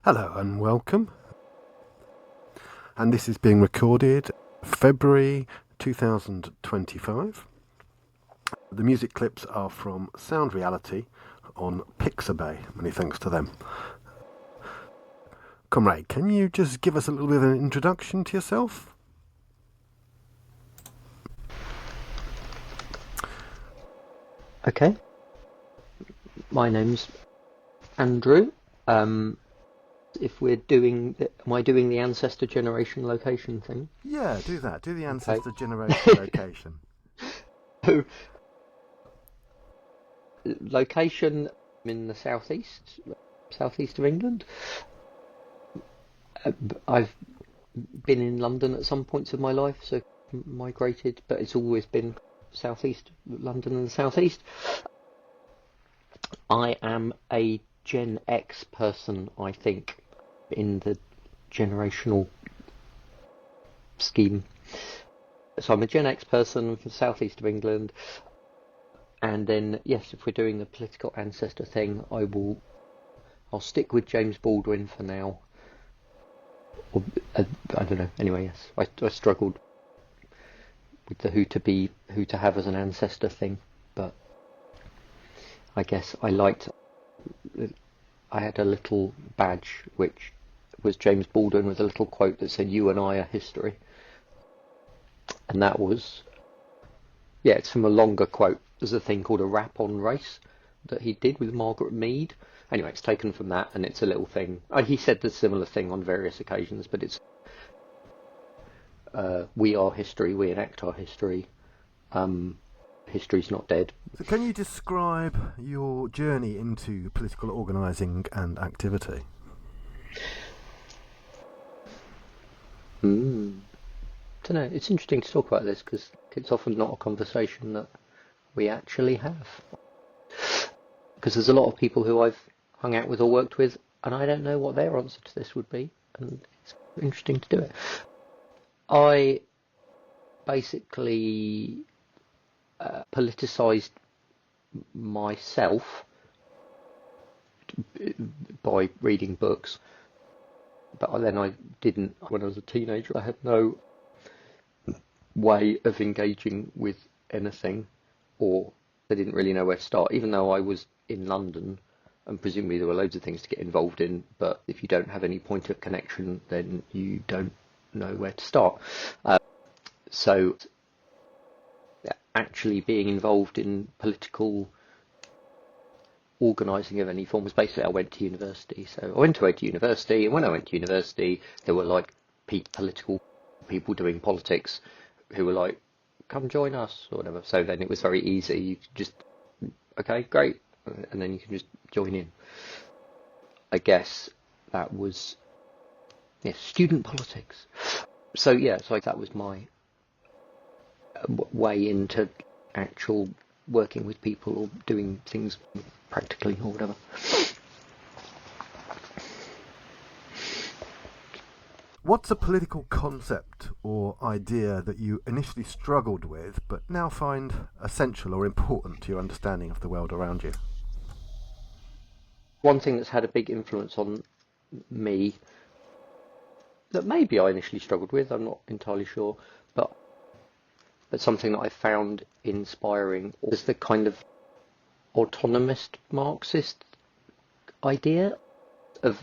Hello and welcome. And this is being recorded February 2025. The music clips are from Sound Reality on Pixabay. Many thanks to them. Comrade, can you just give us a little bit of an introduction to yourself? Okay. My name's Andrew. If we're doing, am I doing the ancestor generation location thing? Yeah, do that. Do the Okay. ancestor generation location. So, location in the southeast of England. I've been in London at some points of my life, so migrated, but it's always been southeast London and the southeast. I am a Gen X person, I think, in the generational scheme. So I'm a Gen X person from the southeast of England, and then yes, if we're doing the political ancestor thing, I'll stick with James Baldwin for now. Or, I don't know. Anyway, yes, I struggled with the who to have as an ancestor thing, but I guess I had a little badge which was James Baldwin with a little quote that said, "You and I are history," and that was, yeah, it's from a longer quote. There's a thing called a rap on race that he did with Margaret Mead. Anyway, it's taken from that, and it's a little thing. He said the similar thing on various occasions, but it's we are history, we enact our history. History's not dead. So can you describe your journey into political organising and activity? Don't know. It's interesting to talk about this because it's often not a conversation that we actually have. Because there's a lot of people who I've hung out with or worked with, and I don't know what their answer to this would be, and it's interesting to do it. I basically politicised myself by reading books, but then I didn't. When I was a teenager, I had no way of engaging with anything, or I didn't really know where to start, even though I was in London, and presumably there were loads of things to get involved in, but if you don't have any point of connection, then you don't know where to start. So actually being involved in political organising of any form was basically I went to university. So I went to university, and when I went to university, there were like political people doing politics who were like, "Come join us" or whatever. So then it was very easy. You could just, okay, great, and then you can just join in. I guess that was, yeah, student politics. So yeah, so that was my way into actual working with people or doing things practically or whatever. What's a political concept or idea that you initially struggled with but now find essential or important to your understanding of the world around you? One thing that's had a big influence on me that maybe I initially struggled with, I'm not entirely sure, but something that I found inspiring is the kind of autonomist Marxist idea of,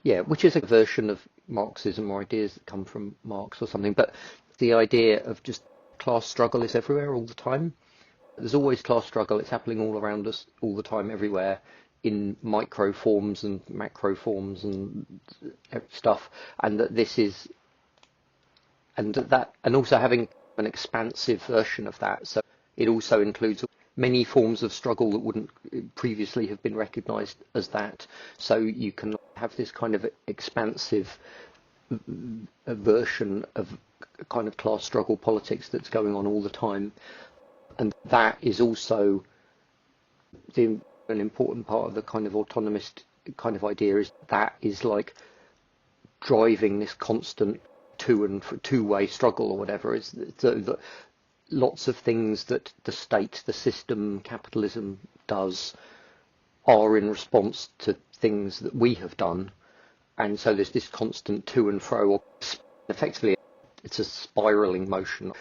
yeah, which is a version of Marxism or ideas that come from Marx or something, but the idea of just class struggle is everywhere all the time. There's always class struggle. It's happening all around us all the time, everywhere, in micro forms and macro forms and stuff. And that this is, and also having an expansive version of that. So it also includes many forms of struggle that wouldn't previously have been recognised as that. So you can have this kind of expansive version of kind of class struggle politics that's going on all the time. And that is also an important part of the kind of autonomist kind of idea, is that is like driving this constant two-way struggle or whatever. It's lots of things that the state, the system, capitalism does are in response to things that we have done. And so there's this constant to and fro, or effectively it's a spiraling motion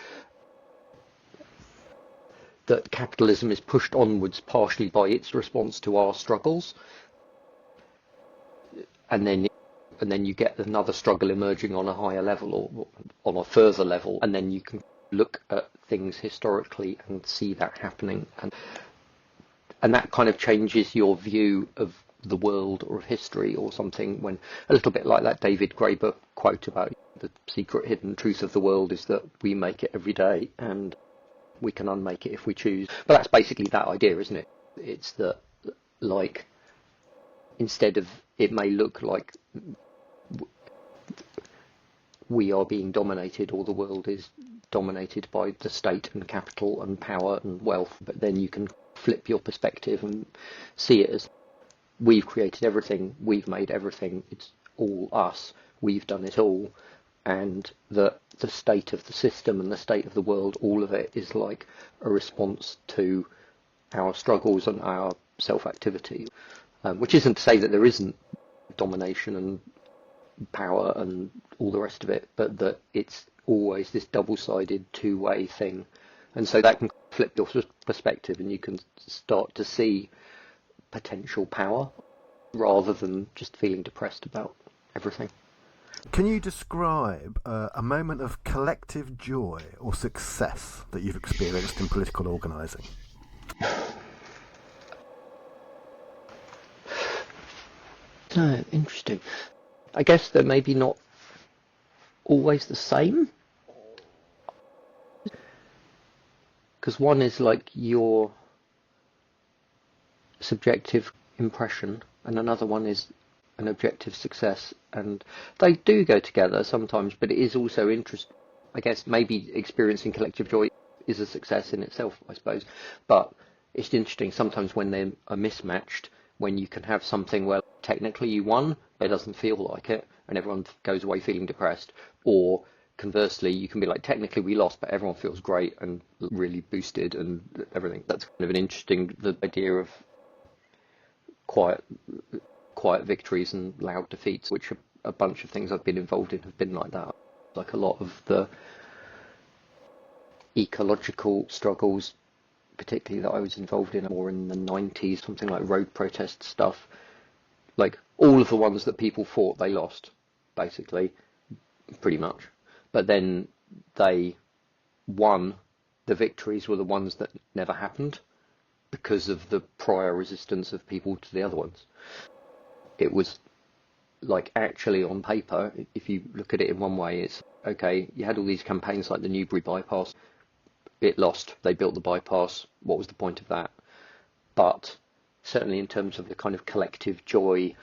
that capitalism is pushed onwards partially by its response to our struggles, and then you get another struggle emerging on a higher level or on a further level, and then you can look at things historically and see that happening, and that kind of changes your view of the world or of history or something, when a little bit like that David Graeber quote about the secret hidden truth of the world is that we make it every day and we can unmake it if we choose. But that's basically that idea, isn't it? It's that, like, instead of, it may look like we are being dominated, or the world is dominated by the state and capital and power and wealth, but then you can flip your perspective and see it as we've created everything, we've made everything, it's all us, we've done it all, and that the state of the system and the state of the world, all of it is like a response to our struggles and our self-activity, which isn't to say that there isn't domination and power and all the rest of it, but that it's always this double-sided two-way thing. And so that can flip your perspective, and you can start to see potential power rather than just feeling depressed about everything. Can you describe a moment of collective joy or success that you've experienced in political organising? Interesting. I guess they're maybe not always the same, because one is like your subjective impression and another one is an objective success, and they do go together sometimes, but it is also interesting. I guess maybe experiencing collective joy is a success in itself, I suppose, but it's interesting sometimes when they are mismatched, when you can have something where technically you won, but it doesn't feel like it, and everyone goes away feeling depressed, or conversely, you can be like, technically we lost, but everyone feels great and really boosted and everything. That's kind of an interesting, the idea of quiet victories and loud defeats, which are a bunch of things I've been involved in have been like that. Like a lot of the ecological struggles, particularly that I was involved in more in the 90s, something like road protest stuff, like all of the ones that people fought, they lost, basically, pretty much. But then they won. The victories were the ones that never happened because of the prior resistance of people to the other ones. It was like, actually on paper, if you look at it in one way, it's okay, you had all these campaigns like the Newbury bypass, it lost, they built the bypass, what was the point of that? But certainly in terms of the kind of collective joy,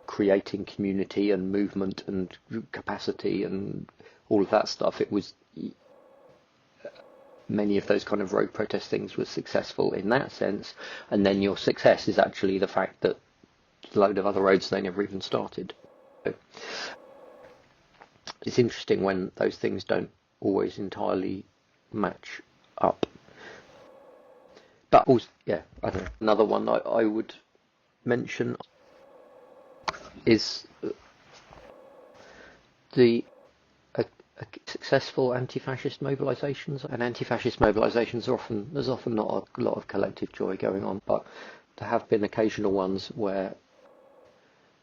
creating community and movement and capacity and all of that stuff, it was, many of those kind of road protest things were successful in that sense, and then your success is actually the fact that a load of other roads they never even started. So it's interesting when those things don't always entirely match up. But also, yeah, I don't know. Another one I would mention is the successful anti-fascist mobilisations, and anti-fascist mobilisations are there's often not a lot of collective joy going on, but there have been occasional ones where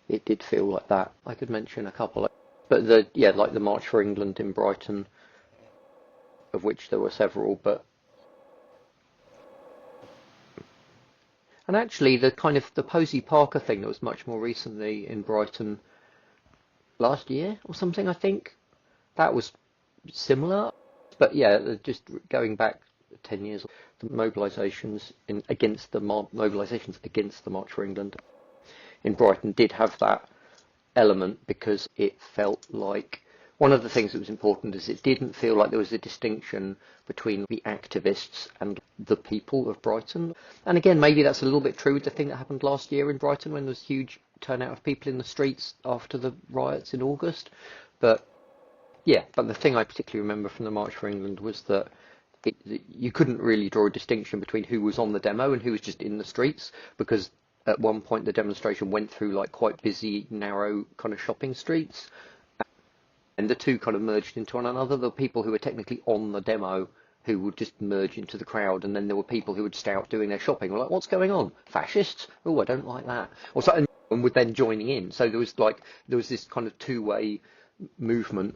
it did feel like that. I could mention a couple, but like the March for England in Brighton, of which there were several, and actually the kind of the Posey Parker thing that was much more recently in Brighton last year or something, I think. That was similar, but yeah, just going back 10 years, the mobilisations against the March for England in Brighton did have that element, because it felt like one of the things that was important is it didn't feel like there was a distinction between the activists and the people of Brighton. And again, maybe that's a little bit true with the thing that happened last year in Brighton when there was huge turnout of people in the streets after the riots in August. But the thing I particularly remember from the March for England was that you couldn't really draw a distinction between who was on the demo and who was just in the streets, because at one point the demonstration went through like quite busy, narrow kind of shopping streets, and the two kind of merged into one another. There were people who were technically on the demo who would just merge into the crowd, and then there were people who would stay out doing their shopping. We're like, what's going on? Fascists? Oh, I don't like that. Or so, and would then joining in. So there was this kind of two-way movement.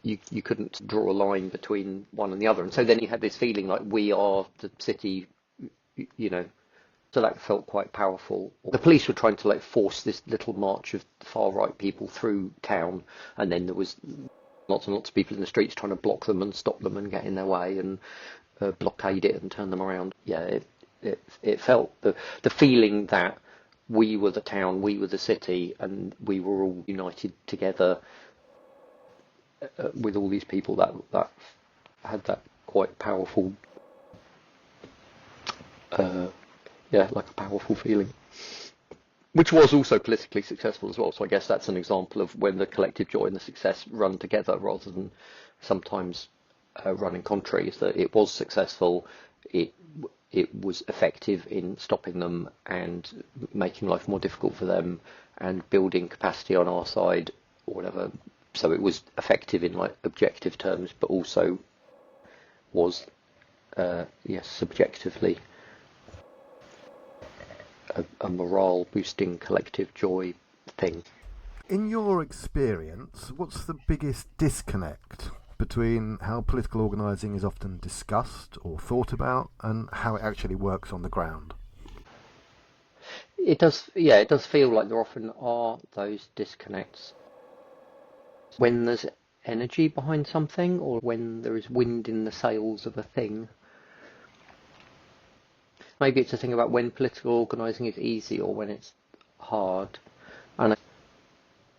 You couldn't draw a line between one and the other, and so then you had this feeling like we are the city, you know. So that felt quite powerful. The police were trying to like force this little march of far right people through town, and then there was lots and lots of people in the streets trying to block them and stop them and get in their way and blockade it and turn them around. Yeah, it felt the feeling that we were the town, we were the city, and we were all united together with all these people that had that quite powerful, like a powerful feeling, which was also politically successful as well. So I guess that's an example of when the collective joy and the success run together rather than sometimes running contrary. Is that it was successful, it was effective in stopping them and making life more difficult for them and building capacity on our side or whatever. So it was effective in like objective terms, but also was subjectively a morale boosting collective joy thing. In your experience, what's the biggest disconnect between how political organising is often discussed or thought about and how it actually works on the ground? It does feel like there often are those disconnects when there's energy behind something or when there is wind in the sails of a thing. Maybe it's a thing about when political organising is easy or when it's hard. And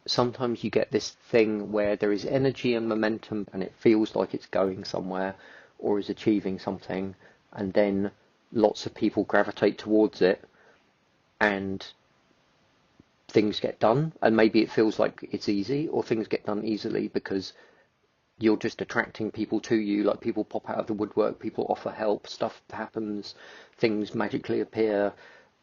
sometimes you get this thing where there is energy and momentum and it feels like it's going somewhere or is achieving something, and then lots of people gravitate towards it and things get done. And maybe it feels like it's easy, or things get done easily because you're just attracting people to you, like people pop out of the woodwork, people offer help, stuff happens, things magically appear,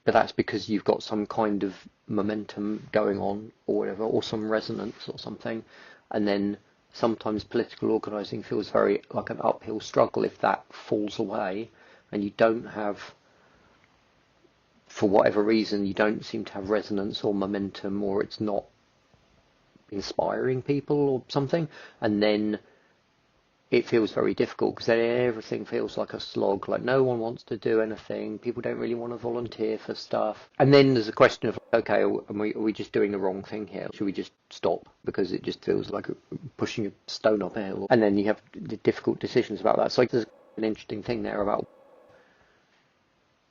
but that's because you've got some kind of momentum going on or whatever, or some resonance or something. And then sometimes political organising feels very like an uphill struggle if that falls away and you don't have, for whatever reason, you don't seem to have resonance or momentum, or it's not inspiring people or something, and then it feels very difficult because then everything feels like a slog, like no one wants to do anything, people don't really want to volunteer for stuff, and then there's a question of, okay, are we just doing the wrong thing here? Should we just stop because it just feels like pushing a stone uphill? And then you have the difficult decisions about that. So there's an interesting thing there about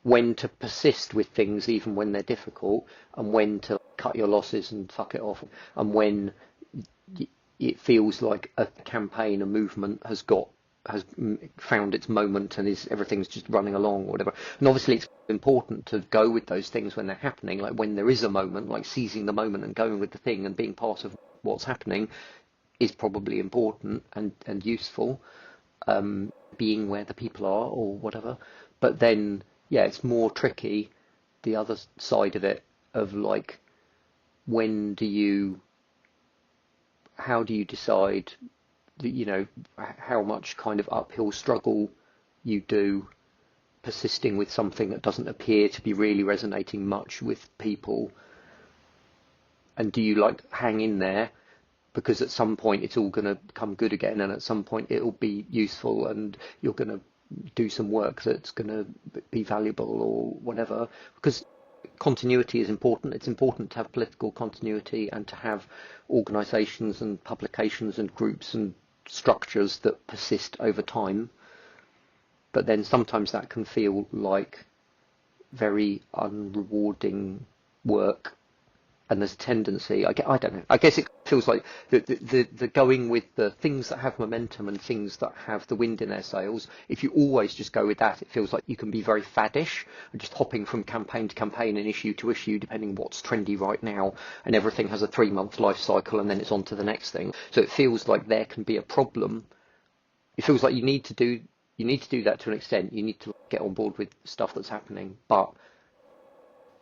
when to persist with things even when they're difficult, and when to cut your losses and fuck it off, and when it feels like a campaign, a movement has found its moment and everything's just running along or whatever. And obviously it's important to go with those things when they're happening, like when there is a moment, like seizing the moment and going with the thing and being part of what's happening is probably important and useful, being where the people are or whatever. But then it's more tricky, the other side of it, of like, how do you decide that, how much kind of uphill struggle you do persisting with something that doesn't appear to be really resonating much with people, and do you like hang in there because at some point it's all going to come good again, and at some point it'll be useful and you're going to do some work that's going to be valuable or whatever, because continuity is important. It's important to have political continuity and to have organisations and publications and groups and structures that persist over time. But then sometimes that can feel like very unrewarding work, and there's a tendency, I don't know, I guess it feels like the going with the things that have momentum and things that have the wind in their sails, if you always just go with that, it feels like you can be very faddish and just hopping from campaign to campaign and issue to issue depending what's trendy right now, and everything has a 3-month life cycle and then it's on to the next thing. So it feels like there can be a problem. It feels like you need to do you need to do that to an extent. You need to get on board with stuff that's happening, but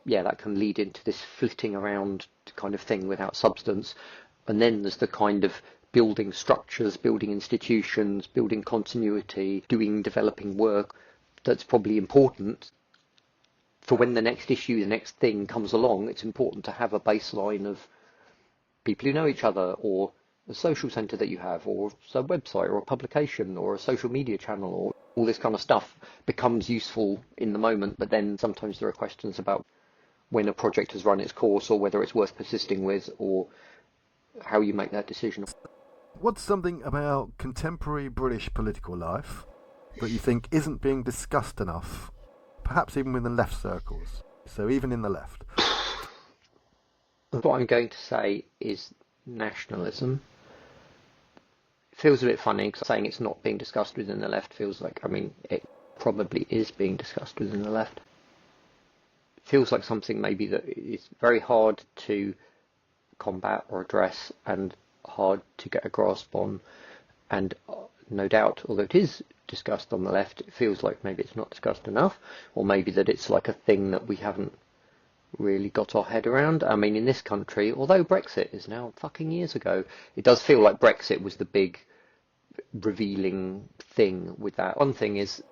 yeah, that can lead into this flitting around kind of thing without substance. And then there's the kind of building structures, building institutions, building continuity, developing work that's probably important for when the next issue, the next thing comes along. It's important to have a baseline of people who know each other, or a social centre that you have, or a website, or a publication, or a social media channel, or all this kind of stuff becomes useful in the moment. But then sometimes there are questions about when a project has run its course, or whether it's worth persisting with, or how you make that decision. What's something about contemporary British political life that you think isn't being discussed enough, perhaps even within left circles, so even in the left? What I'm going to say is nationalism. It feels a bit funny because saying it's not being discussed within the left feels like, I mean, it probably is being discussed within the left. It feels like something maybe that is very hard to combat or address and hard to get a grasp on, and no doubt, although it is discussed on the left, it feels like maybe it's not discussed enough, or maybe that it's like a thing that we haven't really got our head around. I mean, in this country, although Brexit is now fucking years ago, it does feel like Brexit was the big revealing thing with that. One thing is,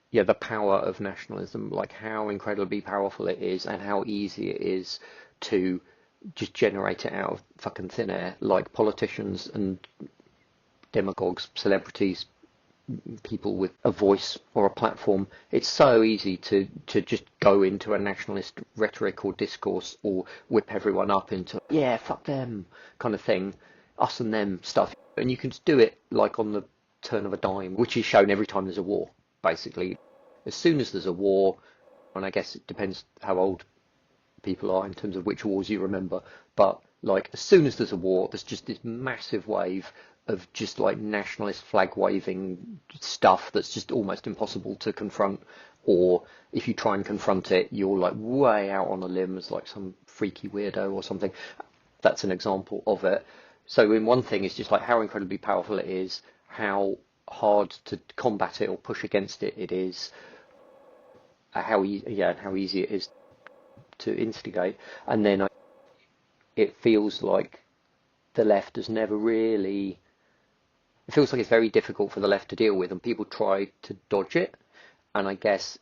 yeah, the power of nationalism, like how incredibly powerful it is and how easy it is to just generate it out of fucking thin air, like politicians and demagogues, celebrities, people with a voice or a platform. It's so easy to just go into a nationalist rhetoric or discourse, or whip everyone up into, yeah, fuck them kind of thing, us and them stuff. And you can just do it like on the turn of a dime, which is shown every time there's a war, basically. As soon as there's a war, and I guess it depends how old people are in terms of which wars you remember, but like as soon as there's a war, there's just this massive wave of just like nationalist flag waving stuff that's just almost impossible to confront, or if you try and confront it, you're like way out on a limb as like some freaky weirdo or something. That's an example of it. So in one thing, it's just like how incredibly powerful it is, how hard to combat it or push against it is, how easy it is to instigate. And then it feels like the left has never really, it feels like it's very difficult for the left to deal with, and people try to dodge it. And I guess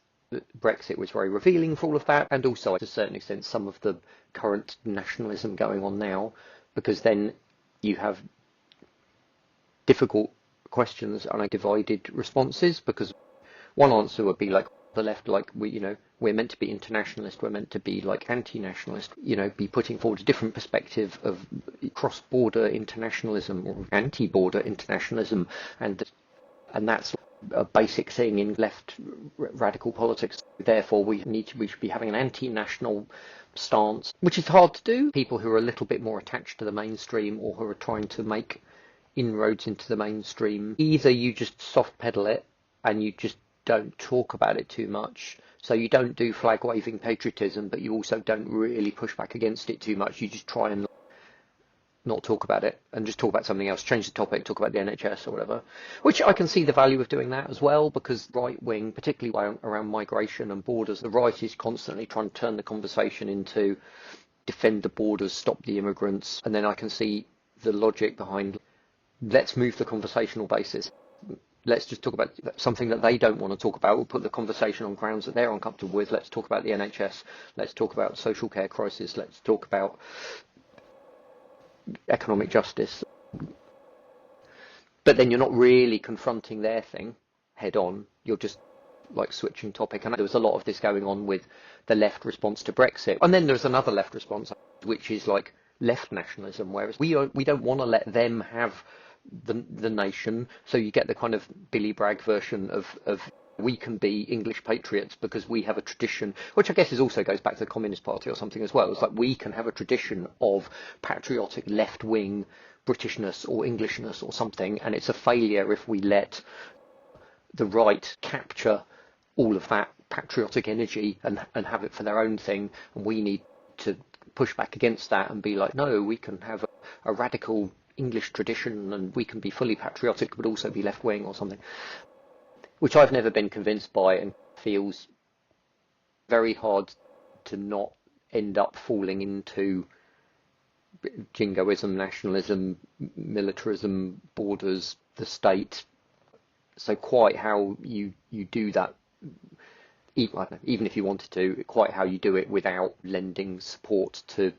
Brexit was very revealing for all of that, and also to a certain extent some of the current nationalism going on now, because then you have difficult questions and divided responses, because one answer would be like the left, like we're meant to be internationalist, we're meant to be like anti-nationalist, be putting forward a different perspective of cross-border internationalism or anti-border internationalism, and that's a basic thing in left radical politics. Therefore, we should be having an anti-national stance, which is hard to do. People who are a little bit more attached to the mainstream, or who are trying to make inroads into the mainstream, either you just soft pedal it and you just don't talk about it too much. So you don't do flag waving patriotism, but you also don't really push back against it too much. You just try and not talk about it and just talk about something else, change the topic, talk about the NHS or whatever, which I can see the value of doing that as well, because right wing, particularly around migration and borders, the right is constantly trying to turn the conversation into defend the borders, stop the immigrants. And then I can see the logic behind, let's move the conversational basis. Let's just talk about something that they don't want to talk about. We'll put the conversation on grounds that they're uncomfortable with. Let's talk about the NHS. Let's talk about social care crisis. Let's talk about economic justice. But then you're not really confronting their thing head on. You're just like switching topic. And there was a lot of this going on with the left response to Brexit. And then there's another left response, which is like left nationalism, whereas we don't want to let them have the nation. So you get the kind of Billy Bragg version of we can be English patriots because we have a tradition, which I guess also goes back to the Communist Party or something as well. It's like we can have a tradition of patriotic left-wing Britishness or Englishness or something, and it's a failure if we let the right capture all of that patriotic energy and have it for their own thing. And we need to push back against that and be like, no, we can have a radical English tradition and we can be fully patriotic but also be left-wing or something, which I've never been convinced by, and feels very hard to not end up falling into jingoism, nationalism, militarism, borders, the state. So quite how you do that, even if you wanted to, quite how you do it without lending support to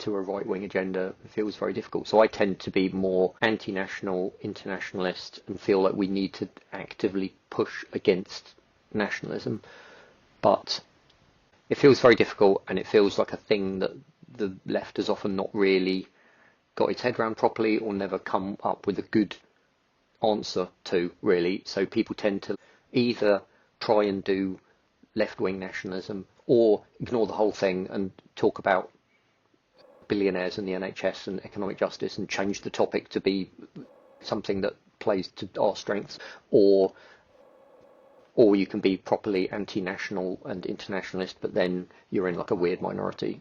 a right-wing agenda feels very difficult. So I tend to be more anti-national, internationalist, and feel like we need to actively push against nationalism. But it feels very difficult, and it feels like a thing that the left has often not really got its head around properly, or never come up with a good answer to, really. So people tend to either try and do left-wing nationalism or ignore the whole thing and talk about billionaires and the NHS and economic justice and change the topic to be something that plays to our strengths, or you can be properly anti-national and internationalist, but then you're in like a weird minority.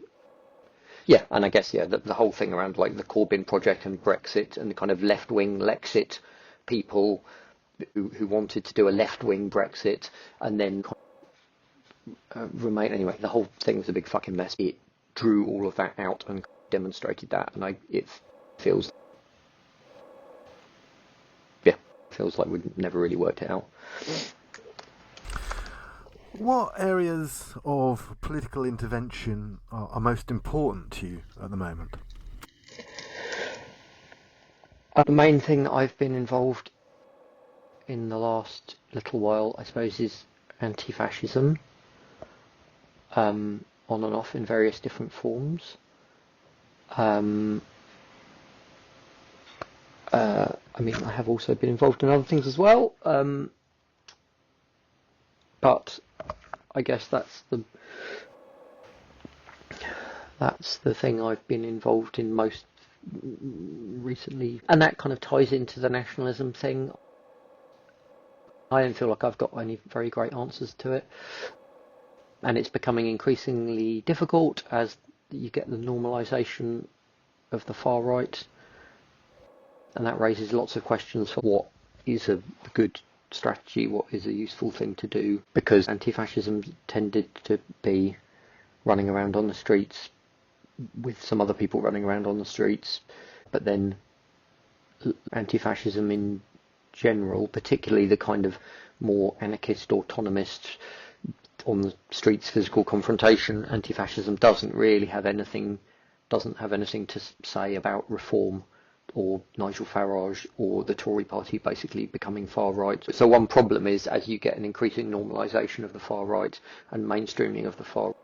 Yeah, and I guess, yeah, the whole thing around like the Corbyn project and Brexit and the kind of left-wing Lexit people who wanted to do a left-wing Brexit and then remain. Anyway, the whole thing was a big fucking mess. It drew all of that out and demonstrated that, and it feels, yeah, feels like we've never really worked it out. What areas of political intervention are most important to you at the moment? The main thing that I've been involved in the last little while, I suppose, is anti-fascism, on and off in various different forms. I mean, I have also been involved in other things as well, but I guess that's the thing I've been involved in most recently, and that kind of ties into the nationalism thing. I don't feel like I've got any very great answers to it, and it's becoming increasingly difficult as you get the normalisation of the far right, and that raises lots of questions for what is a good strategy, what is a useful thing to do, because anti-fascism tended to be running around on the streets with some other people running around on the streets, but then anti-fascism in general, particularly the kind of more anarchist, autonomist, on the streets physical confrontation, anti-fascism doesn't have anything to say about reform or Nigel Farage or the Tory party basically becoming far right. So one problem is, as you get an increasing normalisation of the far right and mainstreaming of the far right,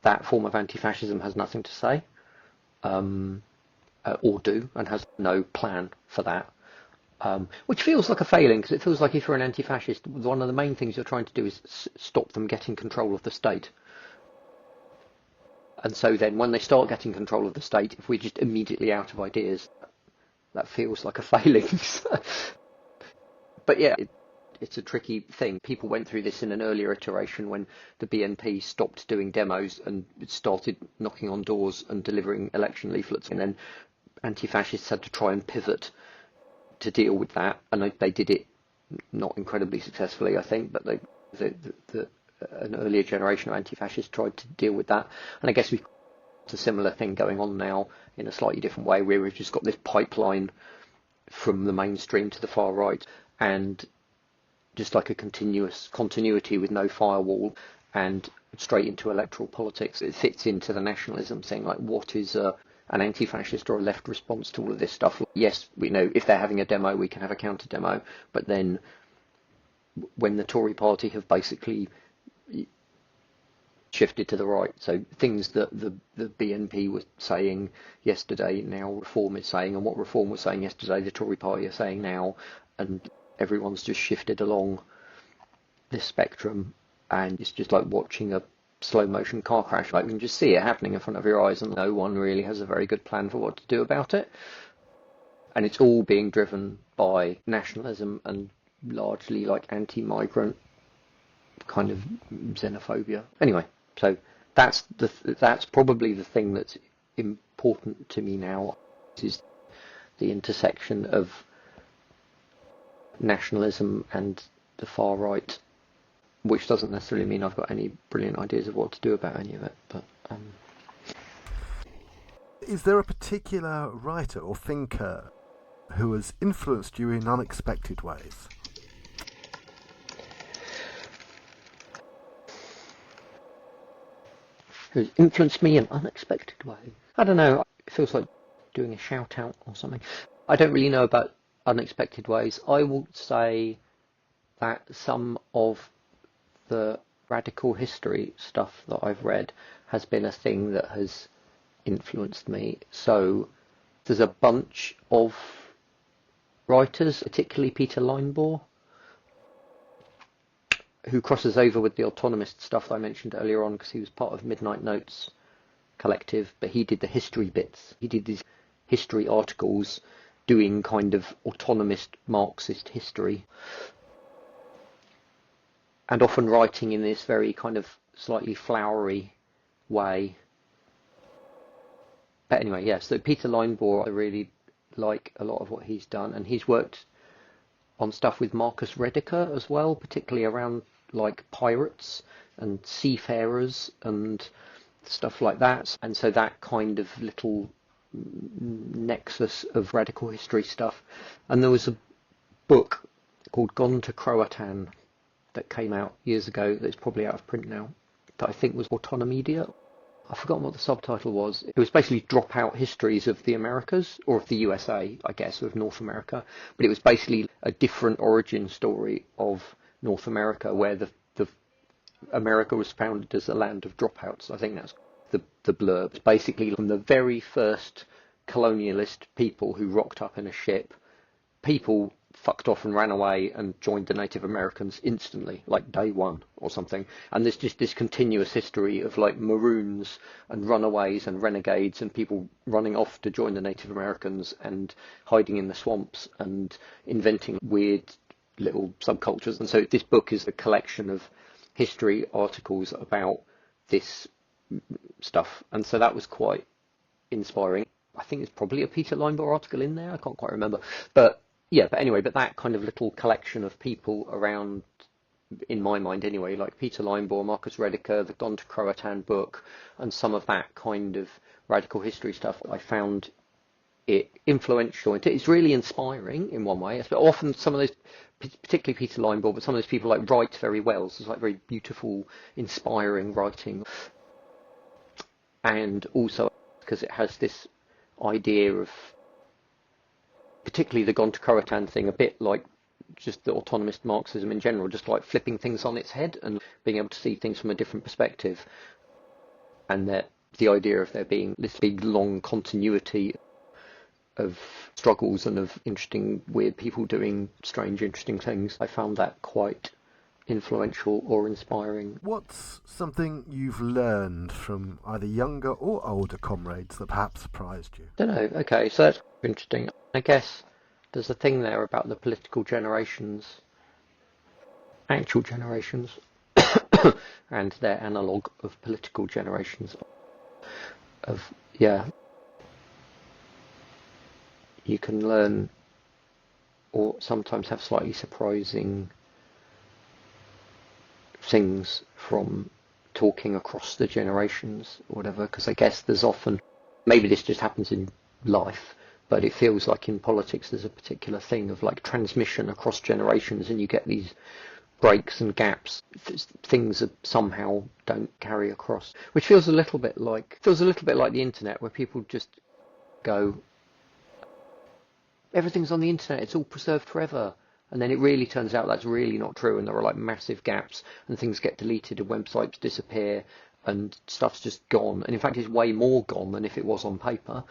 that form of anti-fascism has nothing to say, or do, and has no plan for that. Which feels like a failing, because it feels like if you're an anti-fascist, one of the main things you're trying to do is stop them getting control of the state. And so then when they start getting control of the state, if we're just immediately out of ideas, that feels like a failing. But yeah, it's a tricky thing. People went through this in an earlier iteration when the BNP stopped doing demos and started knocking on doors and delivering election leaflets, and then anti-fascists had to try and pivot to deal with that, and they did it not incredibly successfully, I think, but an earlier generation of anti-fascists tried to deal with that, and I guess we've got a similar thing going on now in a slightly different way, where we've just got this pipeline from the mainstream to the far right, and just like a continuous continuity with no firewall, and straight into electoral politics. It fits into the nationalism thing, like what is an anti-fascist or a left response to all of this stuff. Yes, we know if they're having a demo, we can have a counter demo, but then when the Tory party have basically shifted to the right, so things that the BNP was saying yesterday, now Reform is saying, and what Reform was saying yesterday, the Tory party are saying now, and everyone's just shifted along this spectrum, and it's just like watching a slow motion car crash. Like, you can just see it happening in front of your eyes, and no one really has a very good plan for what to do about it. And it's all being driven by nationalism and largely like anti-migrant kind of xenophobia. Anyway, so that's probably the thing that's important to me now, is the intersection of nationalism and the far right, which doesn't necessarily mean I've got any brilliant ideas of what to do about any of it, but Is there a particular writer or thinker who has influenced you in unexpected ways? who's influenced me in unexpected ways? I don't know, it feels like doing a shout out or something. I don't really know about unexpected ways. I will say that some of the radical history stuff that I've read has been a thing that has influenced me. So there's a bunch of writers, particularly Peter Linebaugh, who crosses over with the autonomist stuff that I mentioned earlier on, because he was part of Midnight Notes collective, but he did the history bits. He did these history articles doing kind of autonomist Marxist history, and often writing in this very kind of slightly flowery way. But anyway, yeah, so Peter Linebaugh, I really like a lot of what he's done, and he's worked on stuff with Marcus Rediker as well, particularly around like pirates and seafarers and stuff like that. And so that kind of little nexus of radical history stuff. And there was a book called Gone to Croatan that came out years ago that's probably out of print now, that I think was Autonomedia. I've forgotten what the subtitle was. It was basically dropout histories of the Americas, or of the USA, I guess, of North America. But it was basically a different origin story of North America, where the America was founded as a land of dropouts. I think that's the blurb. Basically, from the very first colonialist people who rocked up in a ship, people fucked off and ran away and joined the Native Americans instantly, like day one or something. And there's just this continuous history of like maroons and runaways and renegades and people running off to join the Native Americans and hiding in the swamps and inventing weird little subcultures. And so this book is a collection of history articles about this stuff. And so that was quite inspiring. I think there's probably a Peter Linebaugh article in there. I can't quite remember. But yeah, but anyway, but that kind of little collection of people around, in my mind anyway, like Peter Linebaugh, Marcus Rediker, the Gone to Croatan book, and some of that kind of radical history stuff, I found it influential. It's really inspiring in one way. But often some of those, particularly Peter Linebaugh, but some of those people like write very well. So it's like very beautiful, inspiring writing. And also because it has this idea of, particularly the Gone to Croatan thing, a bit like just the autonomist Marxism in general, just like flipping things on its head and being able to see things from a different perspective. And that the idea of there being this big long continuity of struggles and of interesting weird people doing strange interesting things, I found that quite influential or inspiring. What's something you've learned from either younger or older comrades that perhaps surprised you? Don't know. Okay, so that's interesting. I guess there's a thing there about the political generations, actual generations, and their analogue of political generations. Of yeah, you can learn, or sometimes have slightly surprising things from talking across the generations or whatever, because I guess there's often, maybe this just happens in life, but it feels like in politics there's a particular thing of like transmission across generations, and you get these breaks and gaps, things that somehow don't carry across, which feels a little bit like the internet, where people just go, everything's on the internet, it's all preserved forever. And then it really turns out that's really not true, and there are like massive gaps, and things get deleted, and websites disappear, and stuff's just gone. And in fact, it's way more gone than if it was on paper.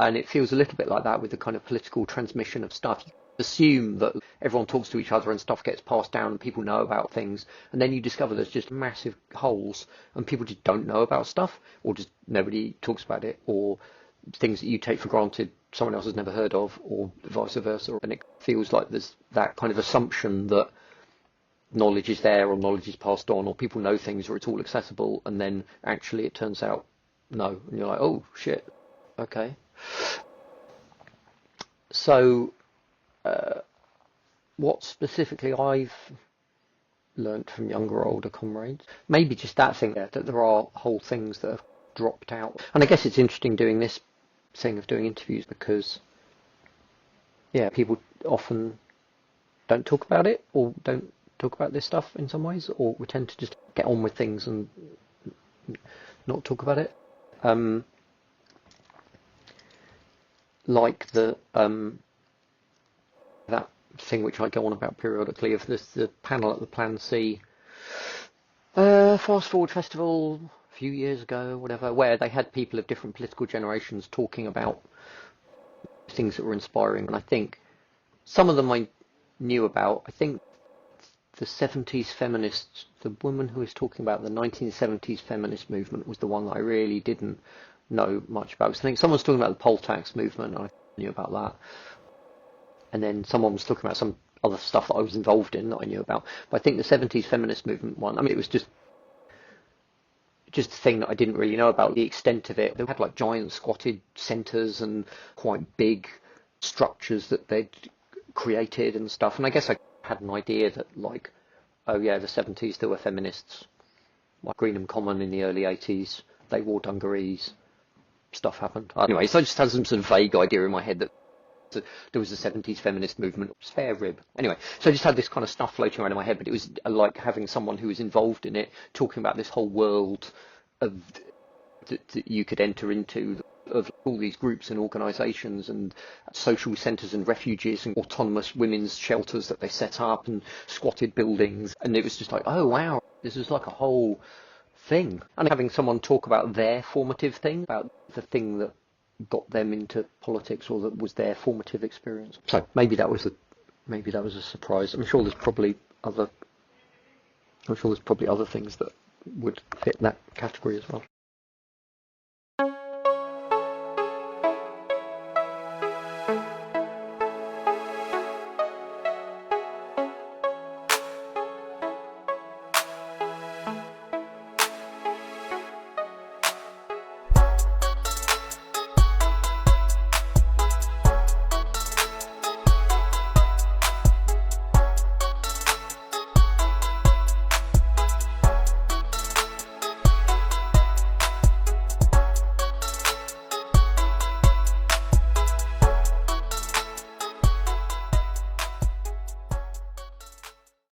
And it feels a little bit like that with the kind of political transmission of stuff. You assume that everyone talks to each other and stuff gets passed down and people know about things, and then you discover there's just massive holes, and people just don't know about stuff, or just nobody talks about it, or things that you take for granted someone else has never heard of, or vice versa. And it feels like there's that kind of assumption that knowledge is there, or knowledge is passed on, or people know things, or it's all accessible, and then actually it turns out no, and you're like, oh shit, okay. So what specifically I've learnt from younger or older comrades, maybe just that thing there, that there are whole things that have dropped out. And I guess it's interesting doing this thing of doing interviews because, yeah, people often don't talk about it or don't talk about this stuff in some ways, or we tend to just get on with things and not talk about it. Like that thing which I go on about periodically of the panel at the Plan C Fast Forward Festival a few years ago, whatever, where they had people of different political generations talking about things that were inspiring. And I think some of them I knew about. I think the 70s feminists, the woman who was talking about the 1970s feminist movement was the one that I really didn't know much about. So I think someone was talking about the poll tax movement, and I knew about that. And then someone was talking about some other stuff that I was involved in that I knew about. But I think the 70s feminist movement one, I mean, it was just a thing that I didn't really know about the extent of it. They had like giant squatted centres and quite big structures that they'd created and stuff. And I guess I had an idea that like, oh yeah, the 70s there were feminists, like Greenham Common in the early 80s, they wore dungarees, stuff happened. Anyway, so I just had some sort of vague idea in my head that there was a 70s feminist movement, spare rib. Anyway, so I just had this kind of stuff floating around in my head, but it was like having someone who was involved in it talking about this whole world of that you could enter into of all these groups and organisations and social centres and refuges and autonomous women's shelters that they set up and squatted buildings. And it was just like, oh wow, this was like a whole thing. And having someone talk about their formative thing, about the thing that got them into politics or that was their formative experience. So maybe that was a surprise. I'm sure there's probably other things that would fit that category as well.